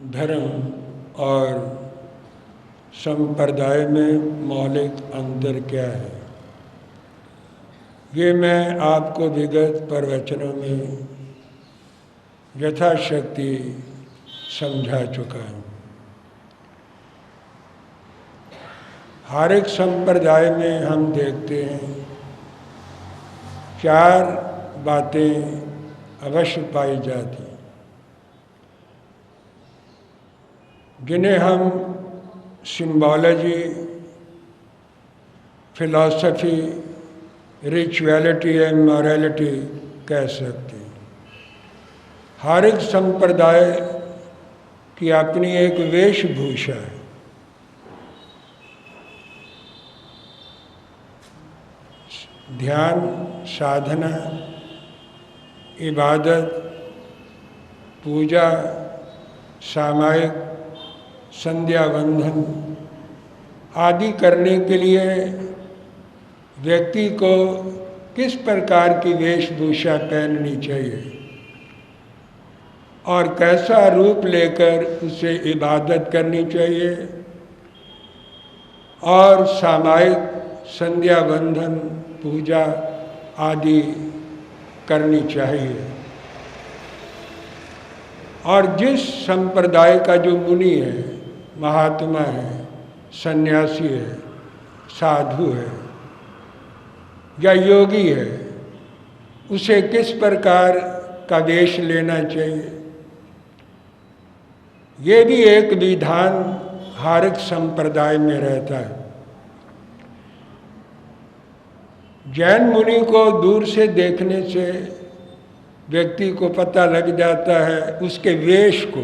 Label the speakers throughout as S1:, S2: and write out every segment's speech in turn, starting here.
S1: धर्म और संप्रदाय में मौलिक अंतर क्या है, ये मैं आपको विगत प्रवचनों में यथाशक्ति समझा चुका हूँ। हर एक संप्रदाय में हम देखते हैं चार बातें अवश्य पाई जाती, जिन्हें हम सिम्बोलॉजी, फिलॉसफी, रिचुअलिटी एंड मॉरलिटी कह सकते हैं। हर एक संप्रदाय की अपनी एक वेशभूषा है। ध्यान, साधना, इबादत, पूजा, सामायिक, संध्या वंदन आदि करने के लिए व्यक्ति को किस प्रकार की वेशभूषा पहननी चाहिए और कैसा रूप लेकर उसे इबादत करनी चाहिए और सामायिक संध्या वंदन, पूजा आदि करनी चाहिए। और जिस संप्रदाय का जो मुनि है, महात्मा है, सन्यासी है, साधु है या योगी है, उसे किस प्रकार का वेश लेना चाहिए, ये भी एक विधान हर एक संप्रदाय में रहता है। जैन मुनि को दूर से देखने से व्यक्ति को पता लग जाता है उसके वेश को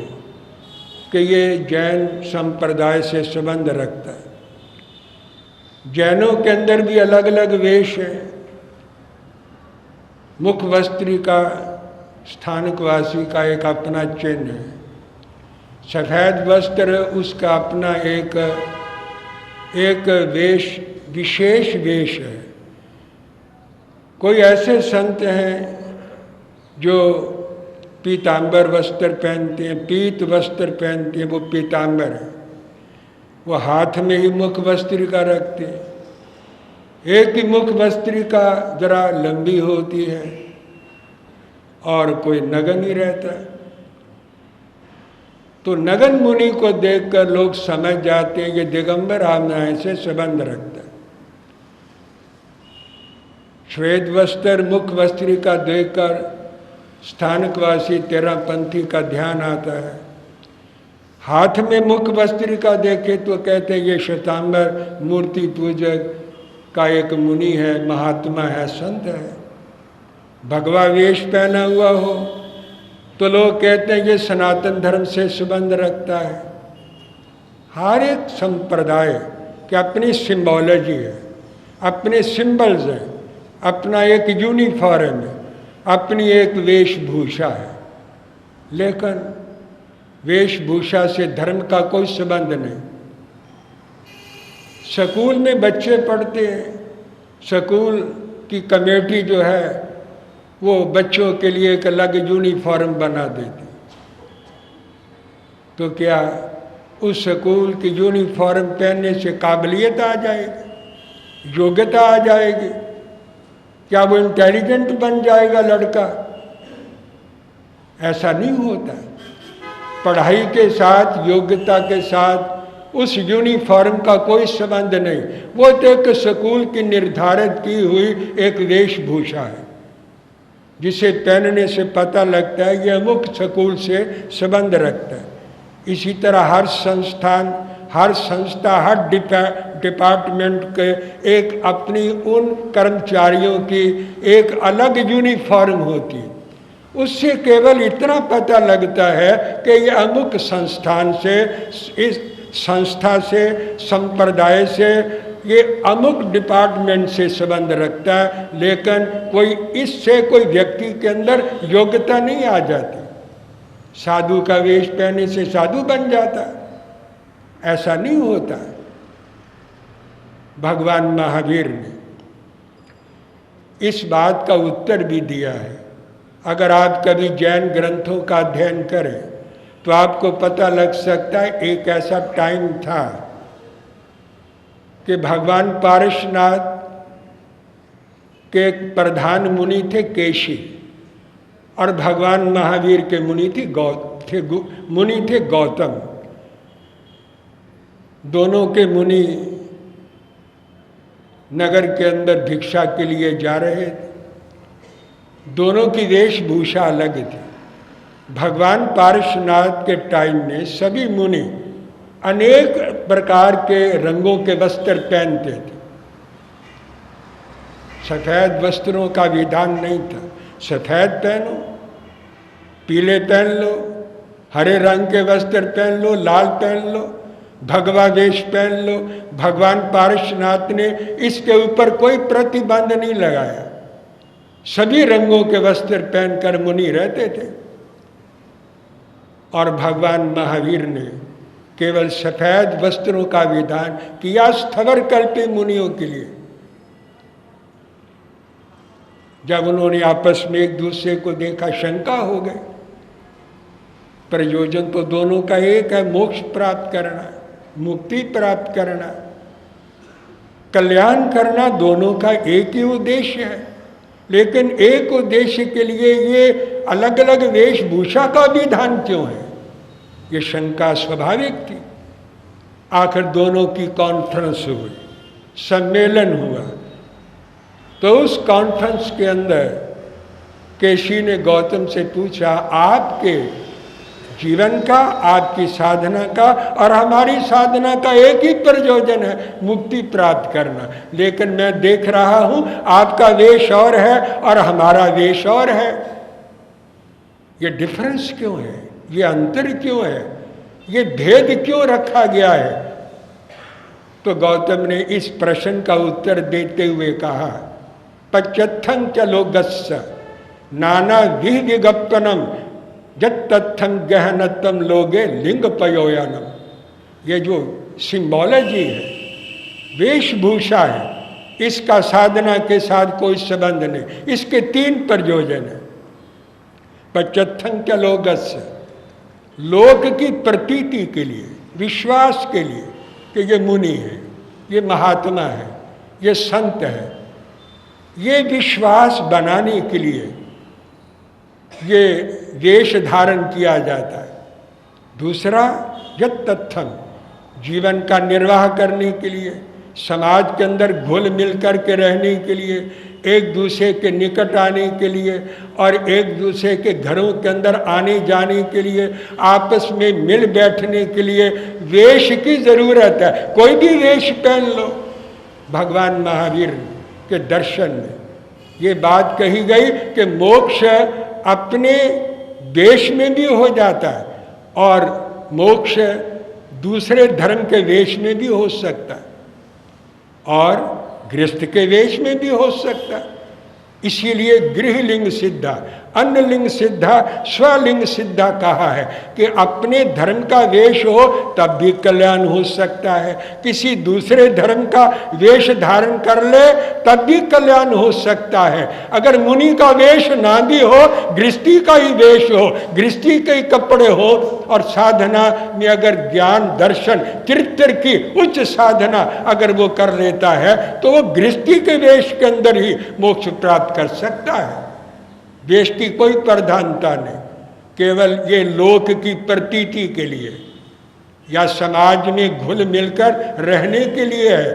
S1: कि ये जैन संप्रदाय से संबंध रखता है। जैनों के अंदर भी अलग अलग वेश है। मुख वस्त्री का स्थानकवासी का एक अपना चिन्ह है। सफ़ेद वस्त्र उसका अपना एक वेश, विशेष वेश है। कोई ऐसे संत हैं जो पीतांबर वस्त्र पहनते हैं, पीत वस्त्र पहनते हैं, वो पीतांबर है। वो हाथ में ही मुख वस्त्र का रखते हैं। एक ही मुख वस्त्र का जरा लंबी होती है और कोई नगन ही रहता है। तो नगन मुनि को देखकर लोग समझ जाते हैं ये दिगंबर आमनाएं से संबंध रखता है। श्वेत वस्त्र मुख वस्त्र का देखकर स्थानकवासी तेरापंथी का ध्यान आता है। हाथ में मुख वस्त्र का देखे तो कहते हैं ये श्वेतांबर मूर्ति पूजक का एक मुनि है, महात्मा है, संत है। भगवा वेश पहना हुआ हो तो लोग कहते हैं ये सनातन धर्म से संबंध रखता है। हर एक संप्रदाय की अपनी सिम्बोलॉजी है, अपने सिंबल्स हैं, अपना एक यूनिफॉर्म है, अपनी एक वेशभूषा है। लेकिन वेशभूषा से धर्म का कोई संबंध नहीं। स्कूल में बच्चे पढ़ते हैं, स्कूल की कमेटी जो है वो बच्चों के लिए एक अलग यूनिफॉर्म बना देती। तो क्या उस स्कूल की यूनिफॉर्म पहनने से काबिलियत आ जाएगी, योग्यता आ जाएगी? क्या वो इंटेलिजेंट बन जाएगा लड़का? ऐसा नहीं होता। पढ़ाई के साथ, योग्यता के साथ उस यूनिफॉर्म का कोई संबंध नहीं। वो तो एक स्कूल की निर्धारित की हुई एक वेशभूषा है जिसे पहनने से पता लगता है यह अमुक स्कूल से संबंध रखता है। इसी तरह हर संस्थान, हर संस्था, हर डिपार्टमेंट के एक अपनी उन कर्मचारियों की एक अलग यूनिफॉर्म होती है। उससे केवल इतना पता लगता है कि ये अमुक संस्थान से, इस संस्था से, संप्रदाय से, ये अमुक डिपार्टमेंट से संबंध रखता है। लेकिन कोई इससे कोई व्यक्ति के अंदर योग्यता नहीं आ जाती। साधु का वेश पहनने से साधु बन जाता है, ऐसा नहीं होता। भगवान महावीर ने इस बात का उत्तर भी दिया है। अगर आप कभी जैन ग्रंथों का अध्ययन करें तो आपको पता लग सकता है एक ऐसा टाइम था कि भगवान पारशनाथ के एक प्रधान मुनि थे केशी, और भगवान महावीर के मुनि थे गौतम। दोनों के मुनि नगर के अंदर भिक्षा के लिए जा रहे थे। दोनों की वेशभूषा अलग थी। भगवान पारशनाथ के टाइम में सभी मुनि अनेक प्रकार के रंगों के वस्त्र पहनते थे। सफेद वस्त्रों का विधान नहीं था। सफेद पहनो, पीले पहन लो, हरे रंग के वस्त्र पहन लो, लाल पहन लो, भगवा वेश पहन लो। भगवान पारशनाथ ने इसके ऊपर कोई प्रतिबंध नहीं लगाया। सभी रंगों के वस्त्र पहनकर मुनि रहते थे। और भगवान महावीर ने केवल सफेद वस्त्रों का विधान किया स्थवर कल्पी मुनियों के लिए। जब उन्होंने आपस में एक दूसरे को देखा, शंका हो गई। प्रयोजन तो दोनों का एक है, मोक्ष प्राप्त करना, मुक्ति प्राप्त करना, कल्याण करना, दोनों का एक ही उद्देश्य है। लेकिन एक उद्देश्य के लिए ये अलग अलग वेशभूषा का विधान क्यों है? ये शंका स्वाभाविक थी। आखिर दोनों की कॉन्फ्रेंस हुई, सम्मेलन हुआ। तो उस कॉन्फ्रेंस के अंदर केशी ने गौतम से पूछा, आपके जीवन का, आपकी साधना का और हमारी साधना का एक ही प्रयोजन है, मुक्ति प्राप्त करना। लेकिन मैं देख रहा हूं आपका वेश और है और हमारा वेश और है। ये डिफरेंस क्यों है? ये अंतर क्यों है? ये भेद क्यों रखा गया है? तो गौतम ने इस प्रश्न का उत्तर देते हुए कहा, पच्चत्थं च लोकस्य नाना विगप्पनम जत्तत्थं गहनतम लोगे लिंग पयोयानम। ये जो सिंबोलॉजी है, वेशभूषा है, इसका साधना के साथ कोई संबंध नहीं। इसके तीन प्रयोजन है। पच्चत्थं च लोकस्य, लोक की प्रतीति के लिए, विश्वास के लिए कि ये मुनि है, ये महात्मा है, ये संत है, ये विश्वास बनाने के लिए ये वेश धारण किया जाता है। दूसरा, यत् तत्थम, जीवन का निर्वाह करने के लिए, समाज के अंदर घुल मिल कर के रहने के लिए, एक दूसरे के निकट आने के लिए और एक दूसरे के घरों के अंदर आने जाने के लिए, आपस में मिल बैठने के लिए वेश की जरूरत है। कोई भी वेश पहन लो। भगवान महावीर के दर्शन में ये बात कही गई कि मोक्ष अपने वेश में भी हो जाता है और मोक्ष दूसरे धर्म के वेश में भी हो सकता है और गृहस्थ के वेश में भी हो सकता है। इसीलिए गृहलिंग सिद्धा, अन्नलिंग सिद्धा, स्वलिंग सिद्धा कहा है कि अपने धर्म का वेश हो तब भी कल्याण हो सकता है, किसी दूसरे धर्म का वेश धारण कर ले तब भी कल्याण हो सकता है। अगर मुनि का वेश ना भी हो, गृहस्थी का ही वेश हो, गृहस्थी के ही कपड़े हो और साधना में अगर ज्ञान दर्शन कीर्तन की उच्च साधना अगर वो कर लेता है तो वो गृहस्थी के वेश के अंदर ही मोक्ष प्राप्त कर सकता है। वेश की कोई प्रधानता नहीं, केवल ये लोक की प्रतीति के लिए या समाज में घुल मिलकर रहने के लिए है,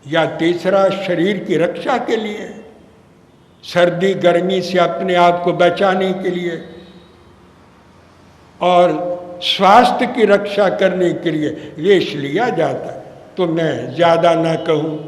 S1: या तीसरा शरीर की रक्षा के लिए, सर्दी गर्मी से अपने आप को बचाने के लिए और स्वास्थ्य की रक्षा करने के लिए वेश लिया जाता है। तो मैं ज़्यादा ना कहूँ,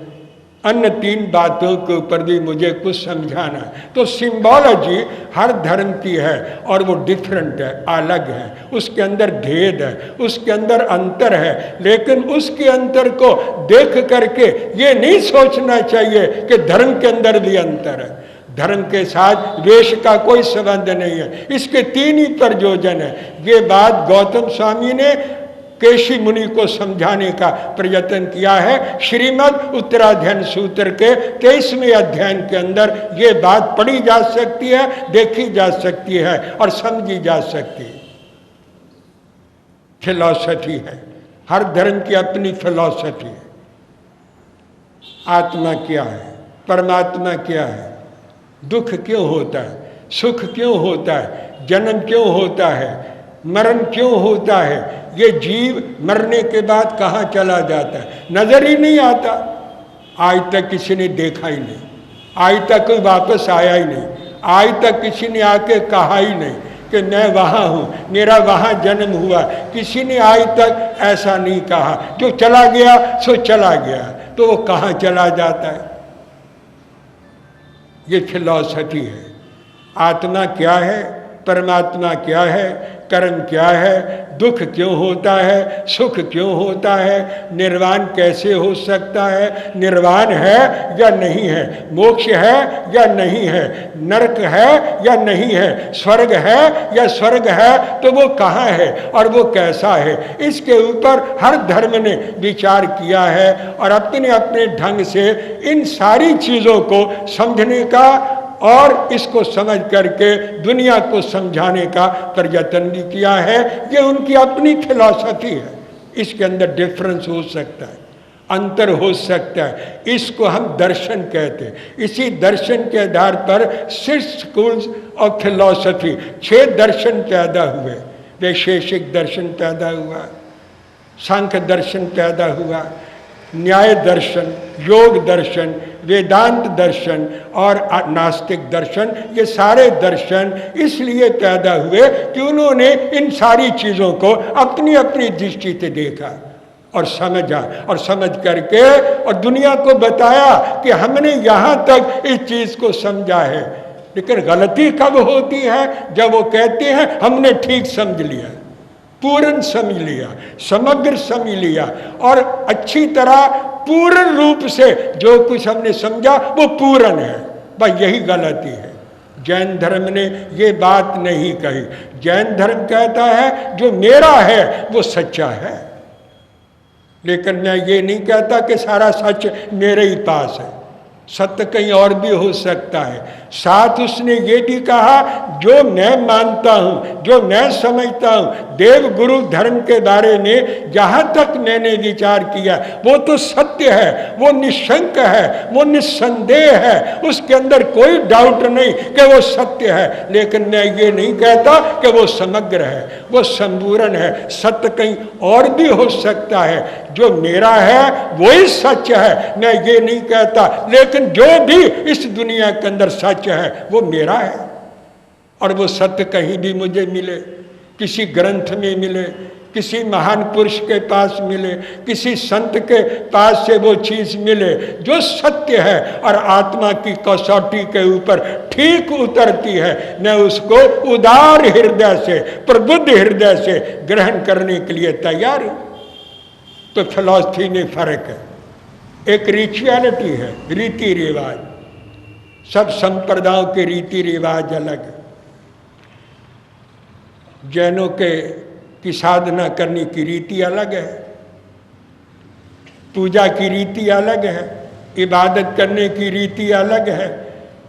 S1: अन्य तीन बातों के ऊपर भी मुझे कुछ समझाना है। तो सिंबोलॉजी हर धर्म की है और वो डिफरेंट है, अलग है, उसके अंदर भेद है, उसके अंदर अंतर है। लेकिन उसके अंतर को देख करके ये नहीं सोचना चाहिए कि धर्म के अंदर भी अंतर है। धर्म के साथ वेश का कोई संबंध नहीं है, इसके तीन ही प्रयोजन है। ये बात गौतम स्वामी ने केशी मुनि को समझाने का प्रयत्न किया है। श्रीमद् उत्तराध्ययन सूत्र के 23वें अध्ययन के अंदर ये बात पढ़ी जा सकती है, देखी जा सकती है और समझी जा सकती है। फिलॉसफी है, हर धर्म की अपनी फिलॉसफी है। आत्मा क्या है, परमात्मा क्या है, दुख क्यों होता है, सुख क्यों होता है, जन्म क्यों होता है, मरण क्यों होता है, ये जीव मरने के बाद कहाँ चला जाता है, नजर ही नहीं आता। आज तक किसी ने देखा ही नहीं, आज तक कोई वापस आया ही नहीं, आज तक किसी ने आके कहा ही नहीं कि मैं वहाँ हूँ, मेरा वहाँ जन्म हुआ। किसी ने आज तक ऐसा नहीं कहा। जो चला गया सो चला गया, तो वो कहाँ चला जाता है। ये फिलॉसफी है। आत्मा क्या है, परमात्मा क्या है, कर्म क्या है, दुख क्यों होता है, सुख क्यों होता है, निर्वाण कैसे हो सकता है, निर्वाण है या नहीं है, मोक्ष है या नहीं है, नरक है या नहीं है, स्वर्ग है या स्वर्ग है तो वो कहाँ है और वो कैसा है। इसके ऊपर हर धर्म ने विचार किया है और अपने अपने ढंग से इन सारी चीज़ों को समझने का और इसको समझ करके दुनिया को समझाने का प्रयत्न भी किया है। ये उनकी अपनी फिलॉसफी है। इसके अंदर डिफरेंस हो सकता है, अंतर हो सकता है, इसको हम दर्शन कहते हैं। इसी दर्शन के आधार पर 6 स्कूल्स ऑफ फिलॉसफी, 6 दर्शन पैदा हुए। वैशेषिक दर्शन पैदा हुआ, सांख्य दर्शन पैदा हुआ, न्याय दर्शन, योग दर्शन, वेदांत दर्शन और नास्तिक दर्शन। ये सारे दर्शन इसलिए पैदा हुए कि उन्होंने इन सारी चीज़ों को अपनी अपनी दृष्टि से देखा और समझा, और समझ करके और दुनिया को बताया कि हमने यहाँ तक इस चीज़ को समझा है। लेकिन गलती कब होती है, जब वो कहते हैं हमने ठीक समझ लिया, पूर्ण समझ लिया, समग्र समझ लिया और अच्छी तरह पूर्ण रूप से जो कुछ हमने समझा वो पूर्ण है। बस यही गलती है। जैन धर्म ने ये बात नहीं कही। जैन धर्म कहता है जो मेरा है वो सच्चा है, लेकिन मैं ये नहीं कहता कि सारा सच मेरे ही पास है, सत्य कहीं और भी हो सकता है। साथ उसने ये भी कहा जो मैं मानता हूँ, जो मैं समझता हूँ देव गुरु धर्म के बारे में, जहाँ तक मैंने विचार किया वो तो सत्य है, वो निशंक है, वो निस्संदेह है, उसके अंदर कोई डाउट नहीं कि वो सत्य है। लेकिन मैं ये नहीं कहता कि वो समग्र है, वो संपूर्ण है। सत्य कहीं और भी हो सकता है। जो मेरा है वही सच है, मैं ये नहीं कहता। लेकिन जो भी इस दुनिया के अंदर सच है वो मेरा है। और वो सत्य कहीं भी मुझे मिले, किसी ग्रंथ में मिले, किसी महान पुरुष के पास मिले, किसी संत के पास से वो चीज़ मिले जो सत्य है और आत्मा की कसौटी के ऊपर ठीक उतरती है, मैं उसको उदार हृदय से, प्रबुद्ध हृदय से ग्रहण करने के लिए तैयार हूँ। तो फिलॉसफी में फर्क है। एक रिचुअलिटी है, रीति रिवाज। सब संप्रदायों के रीति रिवाज अलग है। जैनों की साधना करने की रीति अलग है, पूजा की रीति अलग है, इबादत करने की रीति अलग है,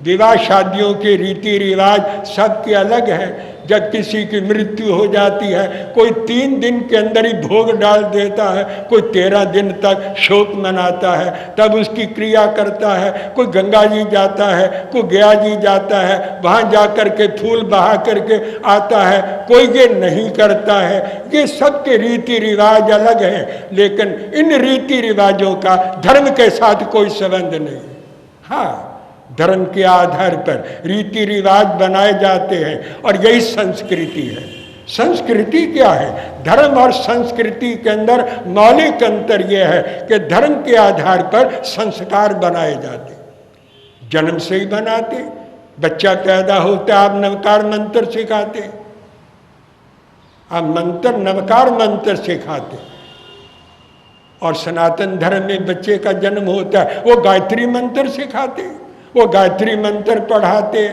S1: विवाह शादियों के रीति रिवाज सबके अलग है। जब किसी की मृत्यु हो जाती है, कोई 3 दिन के अंदर ही भोग डाल देता है, कोई 13 दिन तक शोक मनाता है, तब उसकी क्रिया करता है। कोई गंगा जी जाता है, कोई गया जी जाता है, वहाँ जा कर के फूल बहा करके आता है, कोई ये नहीं करता है। ये सबके रीति रिवाज अलग हैं, लेकिन इन रीति रिवाजों का धर्म के साथ कोई संबंध नहीं। हाँ, धर्म के आधार पर रीति रिवाज बनाए जाते हैं और यही संस्कृति है। संस्कृति क्या है? धर्म और संस्कृति के अंदर मौलिक अंतर यह है कि धर्म के आधार पर संस्कार बनाए जाते, जन्म से ही बनाते। बच्चा पैदा होता आप नवकार मंत्र सिखाते, आप मंत्र नवकार मंत्र सिखाते। और सनातन धर्म में बच्चे का जन्म होता है वो गायत्री मंत्र सिखाते, वो गायत्री मंत्र पढ़ाते।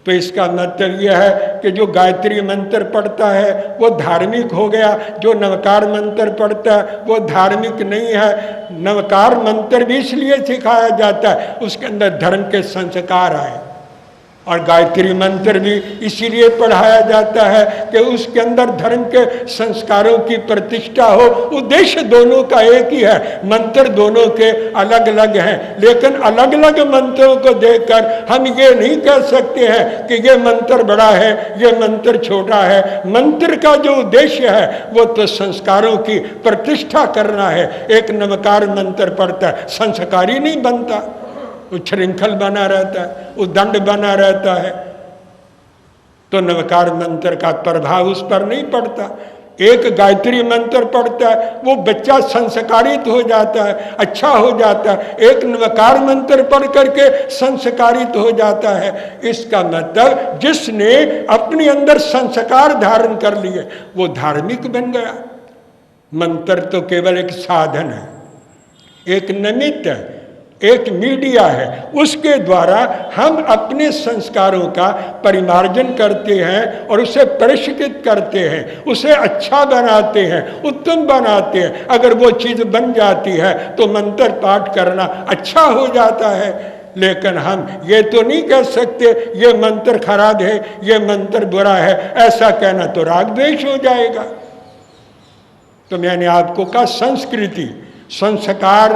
S1: तो इसका मतलब यह है कि जो गायत्री मंत्र पढ़ता है वो धार्मिक हो गया, जो नवकार मंत्र पढ़ता है वो धार्मिक नहीं है। नवकार मंत्र भी इसलिए सिखाया जाता है उसके अंदर धर्म के संस्कार आए और गायत्री मंत्र भी इसीलिए पढ़ाया जाता है कि उसके अंदर धर्म के संस्कारों की प्रतिष्ठा हो। उद्देश्य दोनों का एक ही है, मंत्र दोनों के अलग अलग हैं, लेकिन अलग अलग मंत्रों को देखकर हम ये नहीं कह सकते हैं कि ये मंत्र बड़ा है, ये मंत्र छोटा है। मंत्र का जो उद्देश्य है वो तो संस्कारों की प्रतिष्ठा करना है। एक नमकार मंत्र पढ़ता है, संस्कारी नहीं बनता, वो श्रृंखल बना रहता है, वो दंड बना रहता है, तो नमकार मंत्र का प्रभाव उस पर नहीं पड़ता। एक गायत्री मंत्र पढ़ता है वो बच्चा संस्कारित हो जाता है, अच्छा हो जाता है। एक नमकार मंत्र पढ़ करके संस्कारित हो जाता है। इसका मतलब जिसने अपने अंदर संस्कार धारण कर लिए वो धार्मिक बन गया। मंत्र तो केवल एक साधन है, एक निमित्त है, एक मीडिया है, उसके द्वारा हम अपने संस्कारों का परिमार्जन करते हैं और उसे परिष्कृत करते हैं, उसे अच्छा बनाते हैं, उत्तम बनाते हैं। अगर वो चीज़ बन जाती है तो मंत्र पाठ करना अच्छा हो जाता है। लेकिन हम ये तो नहीं कह सकते ये मंत्र खराब है, ये मंत्र बुरा है, ऐसा कहना तो राग द्वेष हो जाएगा। तो मैंने आपको कहा संस्कृति संस्कार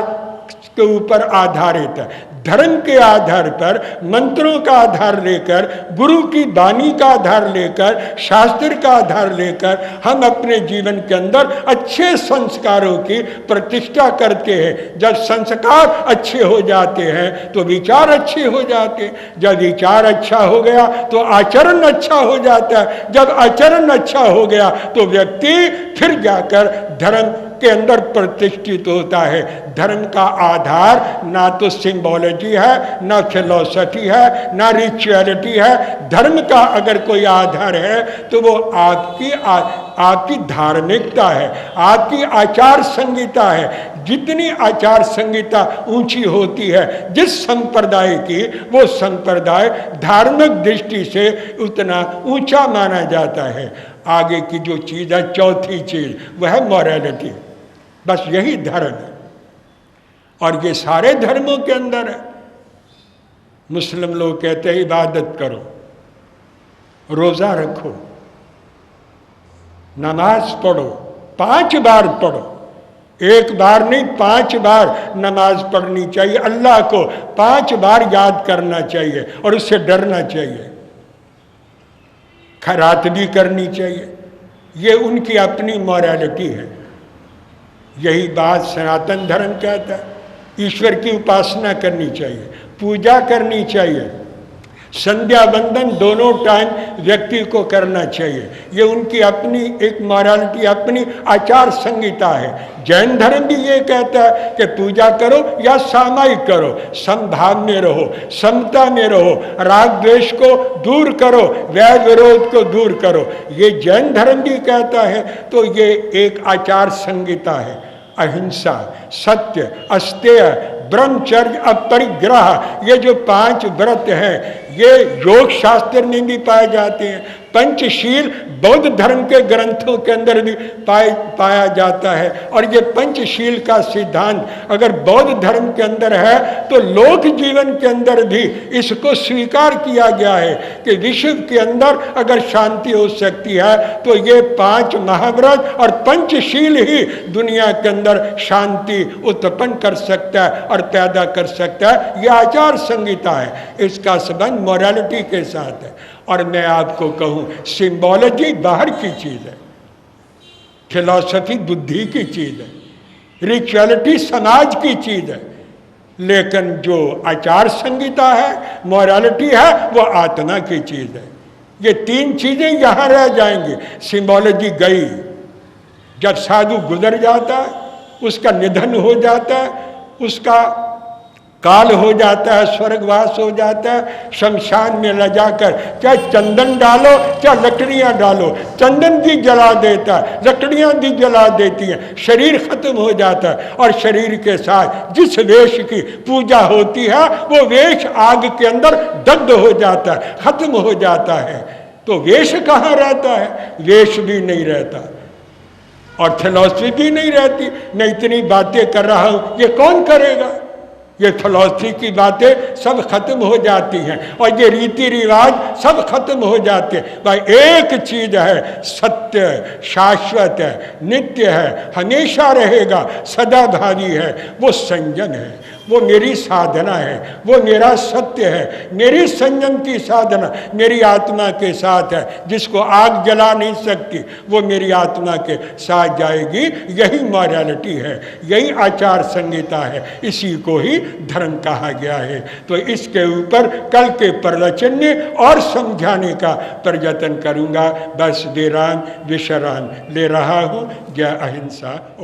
S1: के ऊपर आधारित है। धर्म के आधार पर, मंत्रों का आधार लेकर, गुरु की वाणी का आधार लेकर, शास्त्र का आधार लेकर हम अपने जीवन के अंदर अच्छे संस्कारों की प्रतिष्ठा करते हैं। जब संस्कार अच्छे हो जाते हैं तो विचार अच्छे हो जाते हैं। जब विचार अच्छा हो गया तो आचरण अच्छा हो जाता है। जब आचरण अच्छा हो गया तो व्यक्ति फिर जाकर धर्म के अंदर प्रतिष्ठित होता है। धर्म का आधार ना तो सिंबोलॉजी है, ना फिलॉसफी है, ना रिचुअलिटी है। धर्म का अगर कोई आधार है तो वो आपकी धार्मिकता है, आपकी आचार संहिता है। जितनी आचार संहिता ऊंची होती है जिस संप्रदाय की, वो संप्रदाय धार्मिक दृष्टि से उतना ऊंचा माना जाता है। आगे की जो चीज़ है, चौथी चीज, वह है मॉरलिटी। बस यही धर्म है और ये सारे धर्मों के अंदर है। मुस्लिम लोग कहते हैं इबादत करो, रोजा रखो, नमाज पढ़ो, 5 बार पढ़ो, 1 बार नहीं 5 बार नमाज पढ़नी चाहिए। अल्लाह को 5 बार याद करना चाहिए और उससे डरना चाहिए। खैरात भी करनी चाहिए। ये उनकी अपनी मॉरलिटी है। यही बात सनातन धर्म कहता है। ईश्वर की उपासना करनी चाहिए, पूजा करनी चाहिए, संध्या वंदन दोनों टाइम व्यक्ति को करना चाहिए। ये उनकी अपनी एक मॉरलिटी, अपनी आचार संहिता है। जैन धर्म भी ये कहता है कि पूजा करो या सामायिक करो, समभाव में रहो, समता में रहो, राग द्वेष को दूर करो, वैर विरोध को दूर करो। ये जैन धर्म भी कहता है। तो ये एक आचार संहिता है। अहिंसा, सत्य, अस्तेय, ब्रह्मचर्य, अपरिग्रह, ये जो 5 व्रत हैं ये योग शास्त्र में भी पाए जाते हैं। पंचशील बौद्ध धर्म के ग्रंथों के अंदर भी पाया जाता है। और ये पंचशील का सिद्धांत अगर बौद्ध धर्म के अंदर है तो लोक जीवन के अंदर भी इसको स्वीकार किया गया है कि विश्व के अंदर अगर शांति हो सकती है तो ये 5 महाव्रत और पंचशील ही दुनिया के अंदर शांति उत्पन्न कर सकता है और पैदा कर सकता है। यह आचार संहिता है। इसका संबंध मॉरलिटी के साथ है। और मैं आपको कहूं, सिंबोलॉजी बाहर की चीज है, फिलॉसफी बुद्धि की चीज है, रिचुअलिटी समाज की चीज है। लेकिन जो आचार संहिता है, मॉरलिटी है, वो आत्मा की चीज है। ये 3 चीजें यहां रह जाएंगी। सिंबोलॉजी गई, जब साधु गुजर जाता है, उसका निधन हो जाता है, उसका काल हो जाता है, स्वर्गवास हो जाता है, शमशान में ले जाकर चाहे चंदन डालो चाहे लकड़ियां डालो, चंदन भी जला देता है, लकड़ियां भी जला देती हैं, शरीर खत्म हो जाता है। और शरीर के साथ जिस वेश की पूजा होती है वो वेश आग के अंदर दग्ध हो जाता है, खत्म हो जाता है। तो वेश कहाँ रहता है? वेश भी नहीं रहता और फिलॉसफी भी नहीं रहती। मैं इतनी बातें कर रहा हूं, ये कौन करेगा? ये फिलॉसफी की बातें सब खत्म हो जाती हैं और ये रीति रिवाज सब खत्म हो जाते हैं। भाई एक चीज है, सत्य शाश्वत है, नित्य है, हमेशा रहेगा, सदाभावी है, वो संयम है, वो मेरी साधना है, वो मेरा सत्य है। मेरी संयम की साधना मेरी आत्मा के साथ है, जिसको आग जला नहीं सकती वो मेरी आत्मा के साथ जाएगी। यही मॉरलिटी है, यही आचार संहिता है, इसी को ही धर्म कहा गया है। तो इसके ऊपर कल के प्रवचन में और समझाने का प्रयत्न करूँगा। बस विश्राम ले रहा हूँ। जय अहिंसा। ओम।